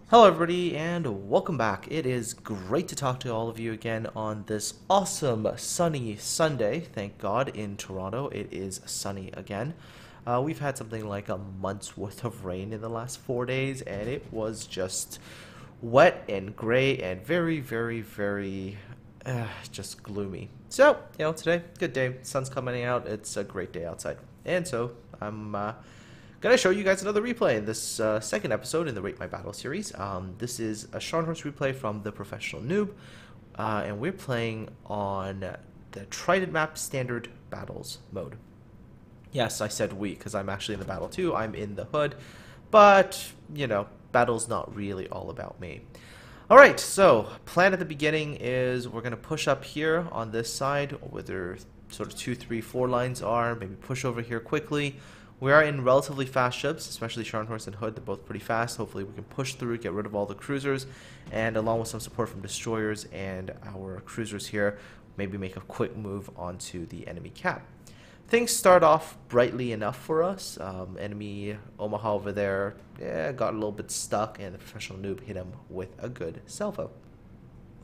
Hello everybody and welcome back. It is great to talk to all of you again on this awesome sunny Sunday. Thank God in Toronto it is sunny again. We've had something like a month's worth of rain in the last 4 days and it was just wet and gray and very just gloomy. So, today, good day, sun's coming out, it's a great day outside. And so, I'm gonna show you guys another replay in this second episode in the Rate My Battle series. This is a Scharnhorst replay from TheProfesionalNoob, and we're playing on the Trident map standard battles mode. Yes, I said we, because I'm actually in the battle too. I'm in the hood, but, battle's not really all about me. Alright, so, plan at the beginning is we're gonna push up here on this side, where there sort of 2, 3, 4 lines are, maybe push over here quickly. We are in relatively fast ships, especially Scharnhorst and Hood. They're both pretty fast. Hopefully we can push through, get rid of all the cruisers, and along with some support from destroyers and our cruisers here, maybe make a quick move onto the enemy cap. Things start off brightly enough for us. Enemy Omaha over there got a little bit stuck, and the Professional Noob hit him with a good salvo.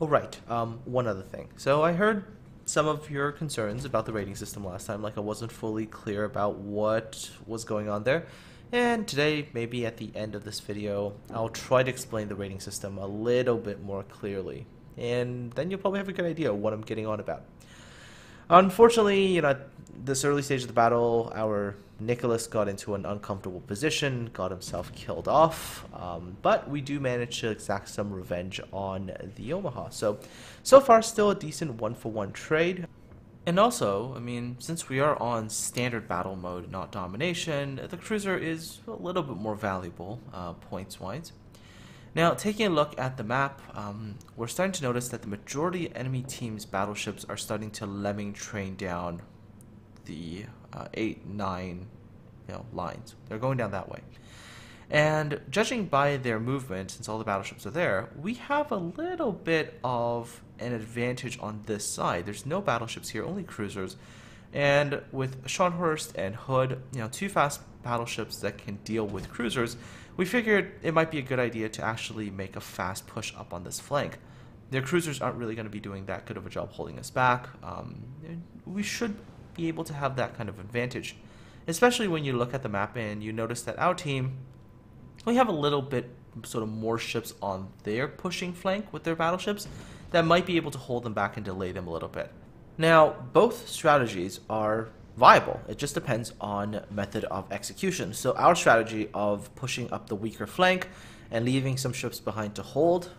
Alright, one other thing. So I heard some of your concerns about the rating system last time, like I wasn't fully clear about what was going on there. And today, maybe at the end of this video, I'll try to explain the rating system a little bit more clearly. And then you'll probably have a good idea of what I'm getting on about. Unfortunately, at this early stage of the battle, our Nicholas got into an uncomfortable position, got himself killed off, but we do manage to exact some revenge on the Omaha. So far, still a decent one-for-one trade. And also, since we are on standard battle mode, not domination, the cruiser is a little bit more valuable, points-wise. Now, taking a look at the map, we're starting to notice that the majority of enemy teams' battleships are starting to lemming train down the 8, 9 lines. They're going down that way. And judging by their movement, since all the battleships are there, we have a little bit of an advantage on this side. There's no battleships here, only cruisers. And with Scharnhorst and Hood, two fast battleships that can deal with cruisers, we figured it might be a good idea to actually make a fast push up on this flank. Their cruisers aren't really going to be doing that good of a job holding us back. We should be able to have that kind of advantage, especially when you look at the map and you notice that our team, we have a little bit sort of more ships on their pushing flank with their battleships that might be able to hold them back and delay them a little bit. Now, both strategies are viable. It just depends on method of execution. So our strategy of pushing up the weaker flank and leaving some ships behind to hold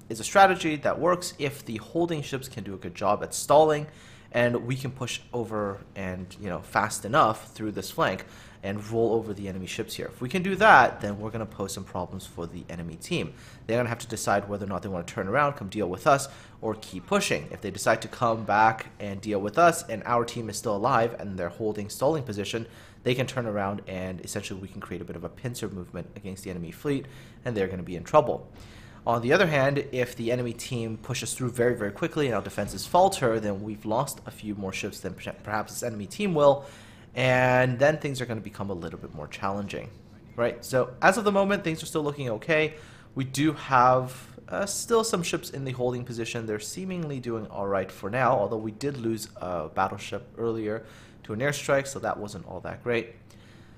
is a strategy that works if the holding ships can do a good job at stalling and we can push over and fast enough through this flank and roll over the enemy ships here. If we can do that, then we're going to pose some problems for the enemy team. They're going to have to decide whether or not they want to turn around, come deal with us, or keep pushing. If they decide to come back and deal with us and our team is still alive and they're holding stalling position, they can turn around and essentially we can create a bit of a pincer movement against the enemy fleet and they're going to be in trouble. On the other hand, if the enemy team pushes through very quickly and our defenses falter, then we've lost a few more ships than perhaps this enemy team will, and then things are going to become a little bit more challenging, right? So as of the moment, things are still looking okay. We do have still some ships in the holding position. They're seemingly doing all right for now, although we did lose a battleship earlier to an airstrike, so that wasn't all that great.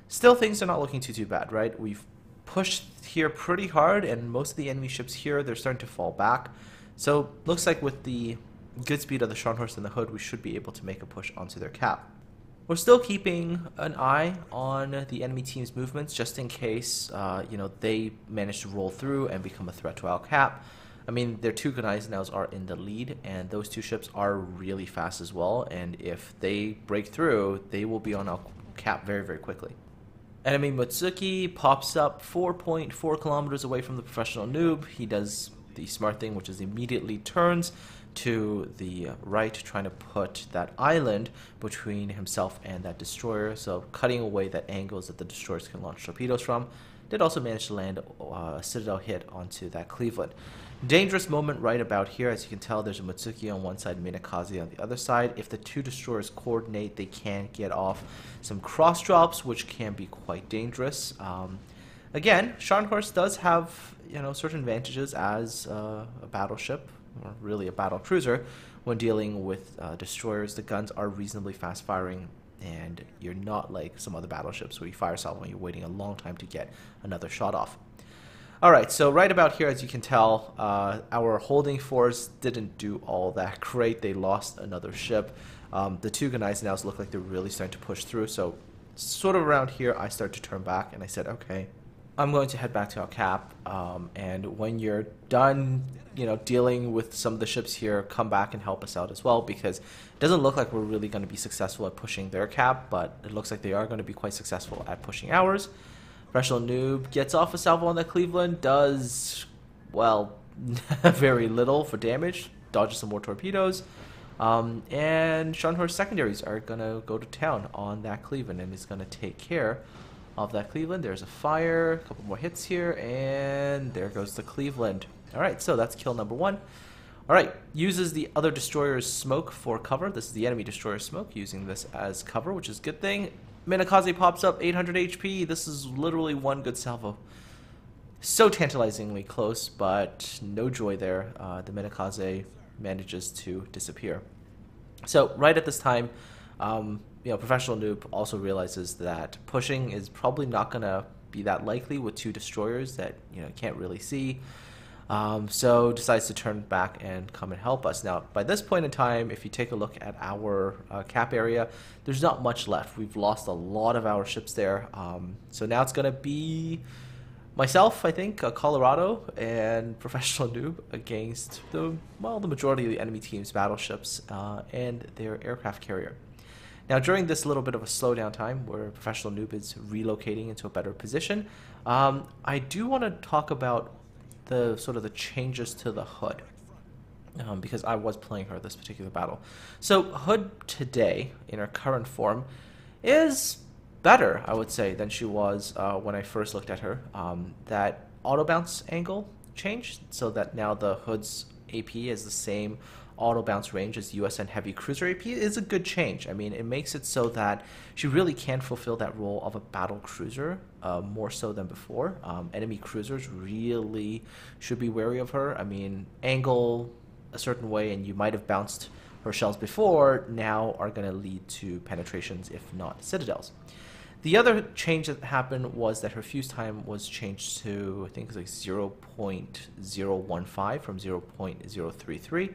Still, things are not looking too bad, right? We've pushed here pretty hard, and most of the enemy ships here, they're starting to fall back. So looks like with the good speed of the Scharnhorst and the Hood, we should be able to make a push onto their cap. We're still keeping an eye on the enemy team's movements just in case, they manage to roll through and become a threat to our cap. Their two Gneisenau's are in the lead, and those two ships are really fast as well, and if they break through, they will be on our cap very quickly. Enemy Mutsuki pops up 4.4 kilometers away from the Professional Noob. He does the smart thing, which is immediately turns to the right, trying to put that island between himself and that destroyer, so cutting away that angles that the destroyers can launch torpedoes from. Did also manage to land a Citadel hit onto that Cleveland. Dangerous moment right about here. As you can tell, there's a Mutsuki on one side, Minakaze on the other side. If the two destroyers coordinate, they can get off some cross drops, which can be quite dangerous. Again, Scharnhorst does have certain advantages as a battleship, or really a battle cruiser, when dealing with destroyers. The guns are reasonably fast firing, and you're not like some other battleships where you fire salvo and you're waiting a long time to get another shot off. Alright, so right about here, as you can tell, our holding force didn't do all that great. They lost another ship. The two guys now look like they're really starting to push through, so sort of around here I start to turn back, and I said, okay, I'm going to head back to our cap, and when you're done, dealing with some of the ships here, come back and help us out as well, because it doesn't look like we're really going to be successful at pushing their cap, but it looks like they are going to be quite successful at pushing ours. Professional Noob gets off a salvo on that Cleveland, does, well, very little for damage, dodges some more torpedoes, and Scharnhorst secondaries are going to go to town on that Cleveland, and is going to take care of that Cleveland. There's a fire, a couple more hits here, and there goes the Cleveland. Alright, so that's kill number 1. Alright, uses the other destroyer's smoke for cover. This is the enemy destroyer's smoke, using this as cover, which is a good thing. Minakaze pops up, 800 HP. This is literally one good salvo. So tantalizingly close, but no joy there. The Minakaze manages to disappear. So right at this time, Professional Noob also realizes that pushing is probably not going to be that likely with two destroyers that can't really see. So decides to turn back and come and help us. Now, by this point in time, if you take a look at our cap area, there's not much left. We've lost a lot of our ships there. So now it's going to be myself, I think, Colorado, and Professional Noob against the majority of the enemy team's battleships and their aircraft carrier. Now, during this little bit of a slowdown time where Professional Noob is relocating into a better position, I do want to talk about the changes to the Hood, because I was playing her this particular battle. So Hood today, in her current form, is better, I would say, than she was when I first looked at her. That auto bounce angle changed, so that now the Hood's AP is the same auto bounce range as USN Heavy Cruiser AP. Is a good change. I mean, it makes it so that she really can fulfill that role of a battle cruiser more so than before. Enemy cruisers really should be wary of her. I mean, angle a certain way and you might have bounced her shells before, now are going to lead to penetrations, if not citadels. The other change that happened was that her fuse time was changed to, I think it's like 0.015 from 0.033.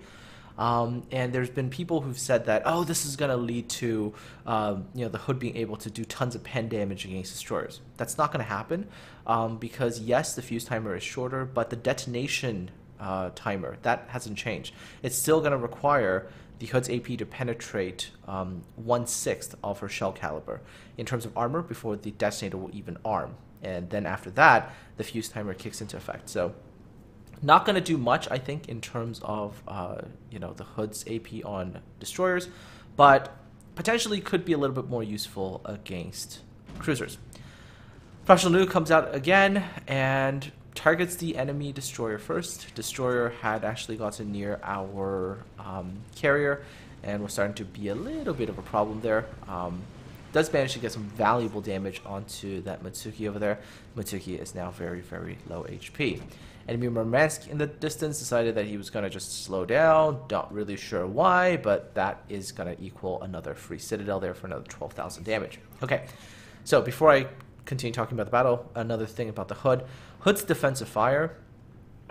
And there's been people who've said that, oh, this is going to lead to, the Hood being able to do tons of pen damage against destroyers. That's not going to happen, because yes, the fuse timer is shorter, but the detonation timer, that hasn't changed. It's still going to require the Hood's AP to penetrate 1/6 of her shell caliber in terms of armor before the detonator will even arm. And then after that, the fuse timer kicks into effect. So not going to do much, I think, in terms of the Hood's AP on destroyers, but potentially could be a little bit more useful against cruisers. Professional Noob comes out again and targets the enemy destroyer first. Destroyer had actually gotten near our carrier and was starting to be a little bit of a problem there. Does manage to get some valuable damage onto that Mitsuki over there. Mitsuki is now very, very low HP. Enemy Murmansk in the distance decided that he was going to just slow down. Not really sure why, but that is going to equal another free citadel there for another 12,000 damage. Okay, so before I continue talking about the battle, another thing about the Hood. Hood's defensive fire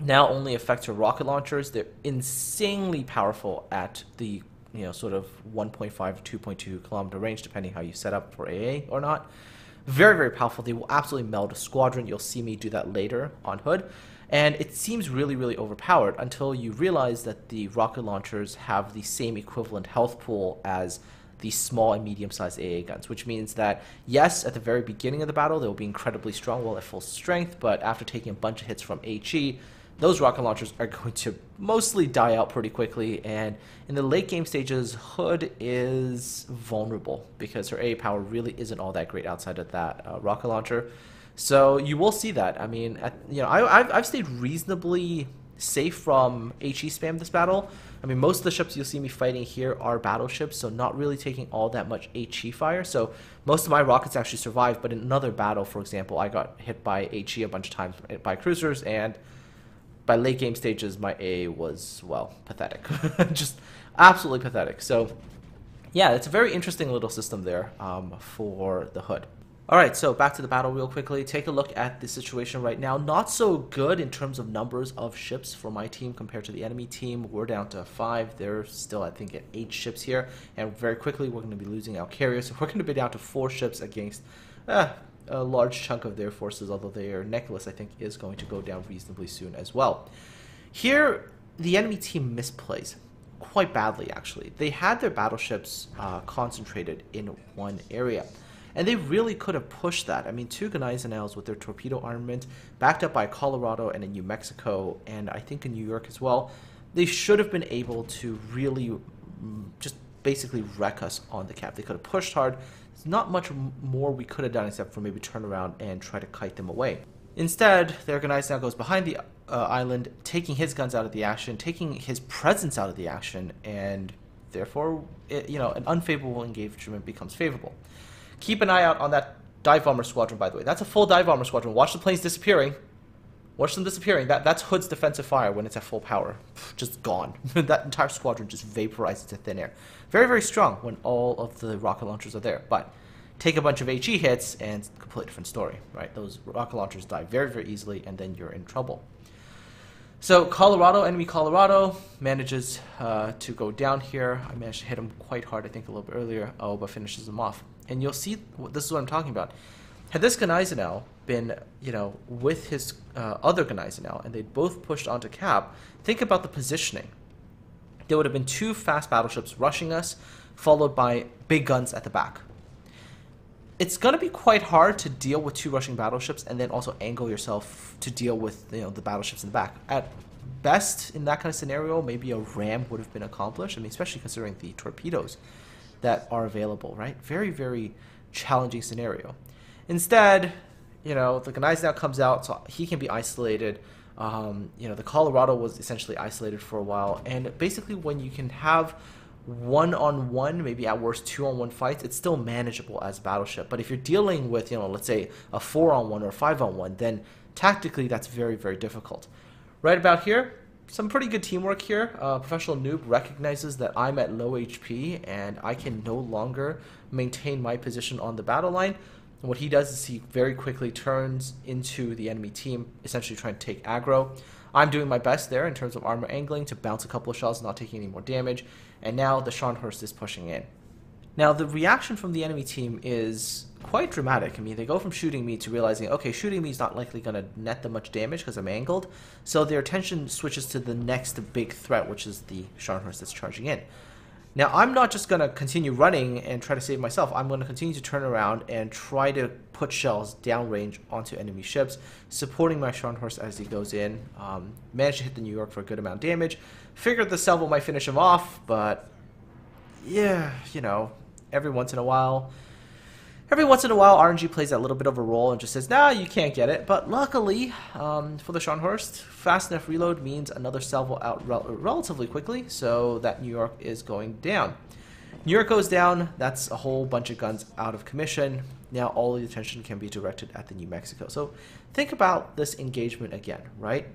now only affects her rocket launchers. They're insanely powerful at the sort of 1.5 to 2.2 kilometer range, depending how you set up for AA or not. Very, very powerful. They will absolutely meld a squadron. You'll see me do that later on Hood. And it seems really, really overpowered until you realize that the rocket launchers have the same equivalent health pool as the small and medium-sized AA guns, which means that, yes, at the very beginning of the battle, they'll be incredibly strong while at full strength, but after taking a bunch of hits from HE, those rocket launchers are going to mostly die out pretty quickly, and in the late game stages, Hood is vulnerable because her AA power really isn't all that great outside of that rocket launcher. So you will see that. I mean, I've stayed reasonably safe from HE spam this battle. I mean, most of the ships you'll see me fighting here are battleships, so not really taking all that much HE fire. So most of my rockets actually survived, but in another battle, for example, I got hit by HE a bunch of times by cruisers, and by late game stages, my A was, well, pathetic. Just absolutely pathetic. So yeah, it's a very interesting little system there for the Hood. Alright, so back to the battle real quickly. Take a look at the situation right now. Not so good in terms of numbers of ships for my team compared to the enemy team. We're down to 5. They're still, I think, at 8 ships here. And very quickly, we're going to be losing our carriers. So we're going to be down to 4 ships against a large chunk of their forces, although their necklace, I think, is going to go down reasonably soon as well. Here, the enemy team misplays quite badly, actually. They had their battleships concentrated in one area. And they really could have pushed that. I mean, 2 Gneisenau's with their torpedo armament, backed up by Colorado and a New Mexico, and I think in New York as well. They should have been able to really just basically wreck us on the cap. They could have pushed hard. There's not much more we could have done except for maybe turn around and try to kite them away. Instead, their Gneisenau goes behind the island, taking his guns out of the action, taking his presence out of the action, and therefore, an unfavorable engagement becomes favorable. Keep an eye out on that dive bomber squadron, by the way. That's a full dive bomber squadron. Watch the planes disappearing. Watch them disappearing. That's Hood's defensive fire when it's at full power. Just gone. That entire squadron just vaporizes to thin air. Very, very strong when all of the rocket launchers are there. But take a bunch of HE hits and it's a completely different story, right? Those rocket launchers die very, very easily and then you're in trouble. So enemy Colorado manages to go down here. I managed to hit him quite hard, I think, a little bit earlier. Oh, but finishes him off. And you'll see, this is what I'm talking about. Had this Gneisenau been, with his other Gneisenau, and they'd both pushed onto cap, think about the positioning. There would have been 2 fast battleships rushing us, followed by big guns at the back. It's going to be quite hard to deal with 2 rushing battleships and then also angle yourself to deal with, the battleships in the back. At best, in that kind of scenario, maybe a ram would have been accomplished. I mean, especially considering the torpedoes that are available, right? Very, very challenging scenario. Instead, the Gneisenau comes out, so he can be isolated. The Colorado was essentially isolated for a while, and basically when you can have 1-on-1, maybe at worst 2-on-1 fights, it's still manageable as a battleship. But if you're dealing with, let's say a 4-on-1 or 5-on-1, then tactically that's very, very difficult. Right about here, some pretty good teamwork here. Professional Noob recognizes that I'm at low HP and I can no longer maintain my position on the battle line. And what he does is he very quickly turns into the enemy team, essentially trying to take aggro. I'm doing my best there in terms of armor angling to bounce a couple of shells, not taking any more damage. And now the Scharnhorst is pushing in. Now, the reaction from the enemy team is quite dramatic. I mean, they go from shooting me to realizing, okay, shooting me is not likely going to net them much damage because I'm angled. So their attention switches to the next big threat, which is the Scharnhorst that's charging in. Now, I'm not just going to continue running and try to save myself. I'm going to continue to turn around and try to put shells downrange onto enemy ships, supporting my Scharnhorst as he goes in. Managed to hit the New York for a good amount of damage. Figured the salvo might finish him off, but yeah, every once in a while, RNG plays that little bit of a role and just says, nah, you can't get it. But luckily, for the Scharnhorst, fast enough reload means another salvo out relatively quickly, so that New York is going down. New York goes down, that's a whole bunch of guns out of commission. Now all the attention can be directed at the New Mexico. So think about this engagement again, right?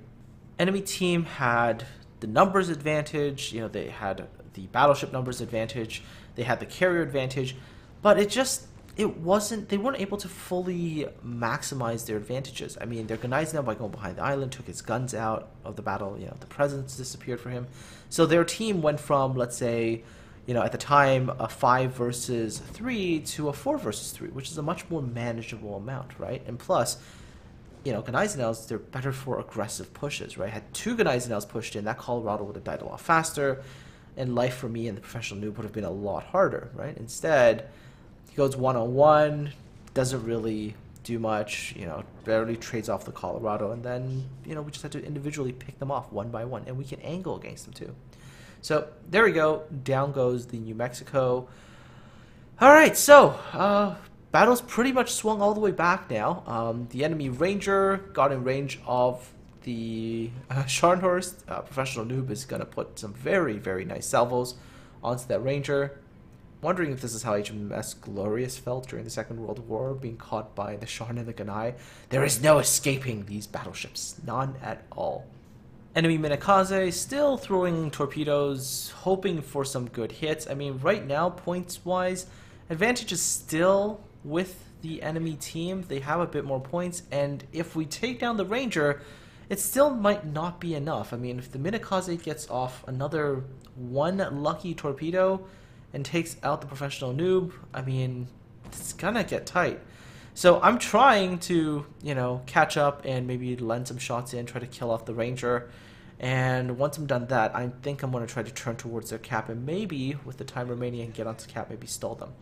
Enemy team had the numbers advantage, they had the battleship numbers advantage, they had the carrier advantage, but they weren't able to fully maximize their advantages. I mean, their Gneisenau, by going behind the island, took his guns out of the battle, the presence disappeared for him. So their team went from, let's say, at the time, a 5 versus 3 to a 4 versus 3, which is a much more manageable amount, right? And plus, Gneisenau's, they're better for aggressive pushes, right? Had 2 Gneisenau's pushed in, that Colorado would have died a lot faster, and life for me and the Professional Noob would have been a lot harder, right? Instead, he goes 1-on-1, doesn't really do much, barely trades off the Colorado, and then, we just have to individually pick them off one by one, and we can angle against them too. So, there we go. Down goes the New Mexico. Alright, so, battle's pretty much swung all the way back now. The enemy Ranger got in range of the Scharnhorst, Professional Noob is going to put some very, very nice salvos onto that Ranger. Wondering if this is how HMS Glorious felt during the Second World War, being caught by the Scharn and the Ganai. There is no escaping these battleships. None at all. Enemy Minakaze still throwing torpedoes, hoping for some good hits. I mean, right now, points-wise, advantage is still with the enemy team. They have a bit more points, and if we take down the Ranger, it still might not be enough. I mean, if the Minakaze gets off another one lucky torpedo and takes out the Professional Noob, I mean, it's gonna get tight. So I'm trying to, you know, catch up and maybe lend some shots in, try to kill off the Ranger. And once I'm done that, I think I'm going to try to turn towards their cap and maybe, with the time remaining and get onto cap, maybe stall them.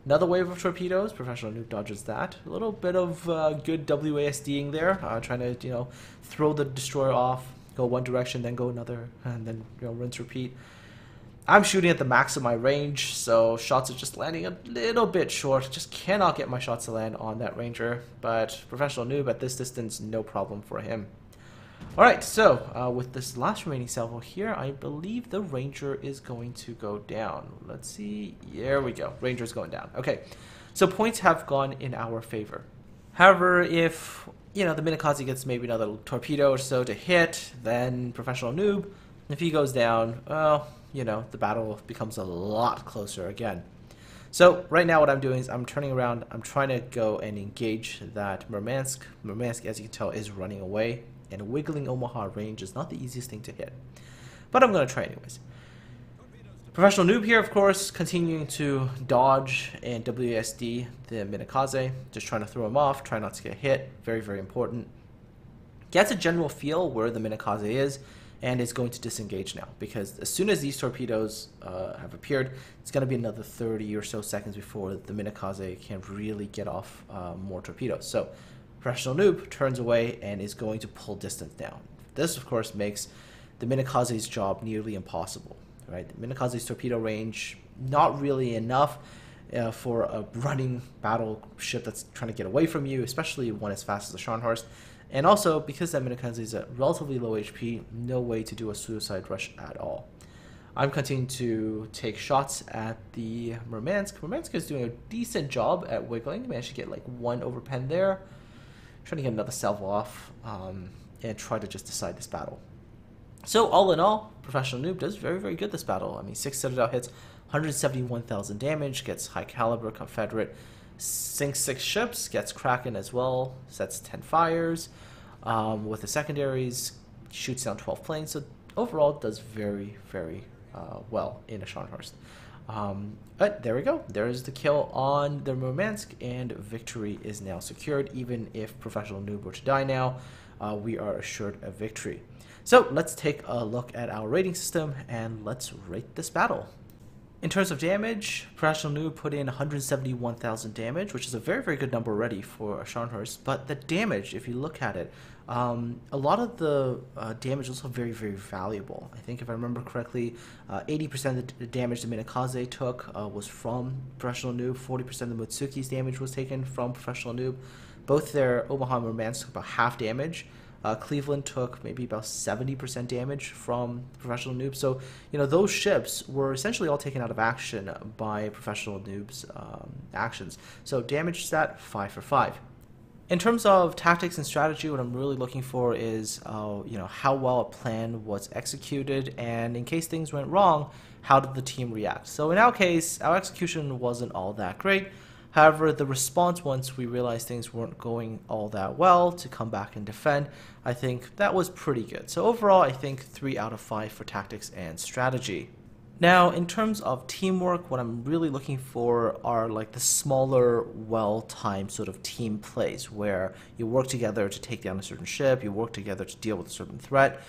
Another wave of torpedoes. Professional Noob dodges that. A little bit of good WASDing there, trying to, you know, throw the destroyer off, go one direction, then go another, and then, you know, rinse, repeat. I'm shooting at the max of my range, so shots are just landing a little bit short. Just cannot get my shots to land on that Ranger, but Professional Noob at this distance, no problem for him. Alright, so with this last remaining salvo here, I believe the Ranger is going to go down. Let's see. There we go. Ranger's going down. Okay, so points have gone in our favor. However, if, you know, the Minakaze gets maybe another torpedo or so to hit, then Professional Noob, if he goes down, well, you know, the battle becomes a lot closer again. So right now what I'm doing is I'm turning around, I'm trying to go and engage that Murmansk. Murmansk, as you can tell, is running away, and wiggling Omaha range is not the easiest thing to hit. But I'm going to try anyways. Professional Noob here, of course, continuing to dodge and WSD the Minakaze, just trying to throw him off, try not to get hit, very, very important. Gets a general feel where the Minakaze is, and is going to disengage now, because as soon as these torpedoes have appeared, it's going to be another 30 or so seconds before the Minakaze can really get off more torpedoes. So Professional Noob turns away and is going to pull distance down. This, of course, makes the Minakaze's job nearly impossible. Right? The Minakaze's torpedo range, not really enough for a running battleship that's trying to get away from you, especially one as fast as the Scharnhorst. And also, because that Minakaze is at relatively low HP, no way to do a suicide rush at all. I'm continuing to take shots at the Murmansk. Murmansk is doing a decent job at wiggling. Managed to get like one overpen there. Trying to get another salvo off and try to just decide this battle. So all in all, Professional Noob does very, very good this battle. I mean, 6 Citadel hits, 171,000 damage, gets high caliber Confederate, sinks 6 ships, gets Kraken as well, sets 10 fires. With the secondaries, shoots down 12 planes. So overall, does very, very well in a Scharnhorst. But there we go. There's the kill on the Murmansk, and victory is now secured. Even if Professional Noob were to die now, we are assured a victory. So let's take a look at our rating system and let's rate this battle. In terms of damage, Professional Noob put in 171,000 damage, which is a very, very good number already for a Scharnhorst. But the damage, if you look at it, a lot of the damage is also very, very valuable. I think if I remember correctly, 80% of the damage the Minakaze took was from Professional Noob. 40% of the Mutsuki's damage was taken from Professional Noob. Both their Omaha and Murmansk took about half damage. Cleveland took maybe about 70% damage from Professional Noob. So, you know, those ships were essentially all taken out of action by Professional Noob's actions. So damage stat, 5 for 5. In terms of tactics and strategy, what I'm really looking for is, you know, how well a plan was executed, and in case things went wrong, how did the team react? So in our case, our execution wasn't all that great. However, the response once we realized things weren't going all that well to come back and defend, I think that was pretty good. So overall, I think 3 out of 5 for tactics and strategy. Now, in terms of teamwork, what I'm really looking for are like the smaller, well-timed sort of team plays where you work together to take down a certain ship, you work together to deal with a certain threat.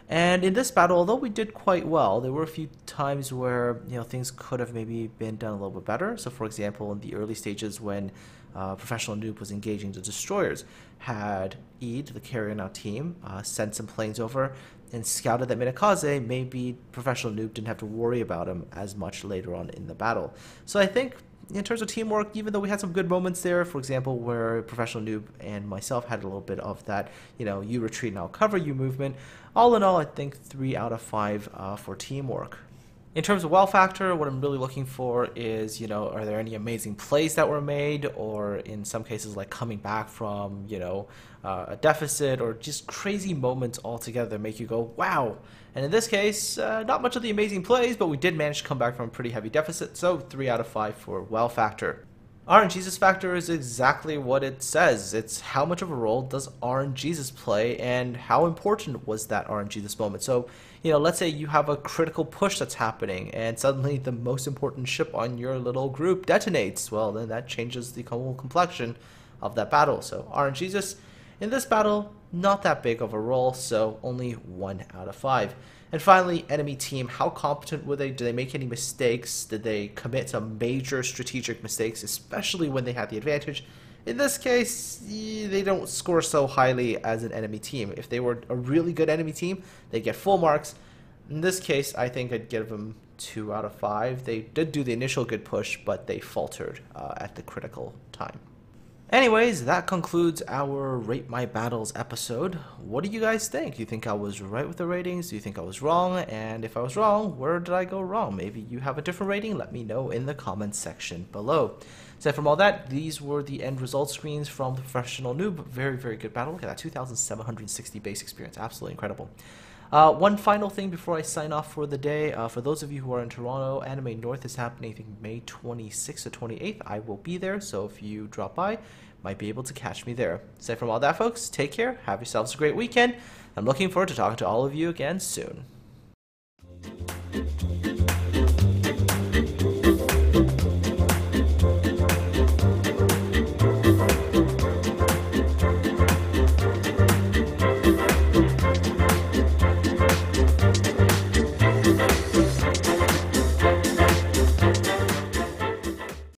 And in this battle, although we did quite well, there were a few times where, you know, things could have maybe been done a little bit better. So, for example, in the early stages when Professional Noob was engaging the destroyers, had Eid, the carrier-out team, sent some planes over and scouted that Minakaze, maybe Professional Noob didn't have to worry about him as much later on in the battle. So I think in terms of teamwork, even though we had some good moments there, for example, where Professional Noob and myself had a little bit of that, you retreat and I'll cover you movement, all in all, I think 3 out of 5 for teamwork. In terms of wow factor, what I'm really looking for is, are there any amazing plays that were made, or in some cases like coming back from, a deficit, or just crazy moments altogether that make you go, wow. And in this case, not much of the amazing plays, but we did manage to come back from a pretty heavy deficit, so 3 out of 5 for wow factor. RNGesus factor is exactly what it says. It's how much of a role does RNGesus play, and how important was that RNGesus moment. So, let's say you have a critical push that's happening, and suddenly the most important ship on your little group detonates. Well, then that changes the whole complexion of that battle. So RNGesus, in this battle, not that big of a role, so only 1 out of 5. And finally, enemy team, how competent were they? Did they make any mistakes? Did they commit some major strategic mistakes, especially when they had the advantage? In this case, they don't score so highly as an enemy team. If they were a really good enemy team, they get full marks. In this case, I think I'd give them 2 out of 5. They did do the initial good push, but they faltered at the critical time. Anyways, that concludes our Rate My Battles episode. What do you guys think? Do you think I was right with the ratings? Do you think I was wrong? And if I was wrong, where did I go wrong? Maybe you have a different rating? Let me know in the comments section below. Aside from all that, these were the end result screens from the Professional Noob. Very, very good battle. Look at that, 2,760 base experience. Absolutely incredible. One final thing before I sign off for the day. For those of you who are in Toronto, Anime North is happening, I think, May 26th to 28th. I will be there, so if you drop by, might be able to catch me there. Aside from all that, folks, take care. Have yourselves a great weekend. I'm looking forward to talking to all of you again soon.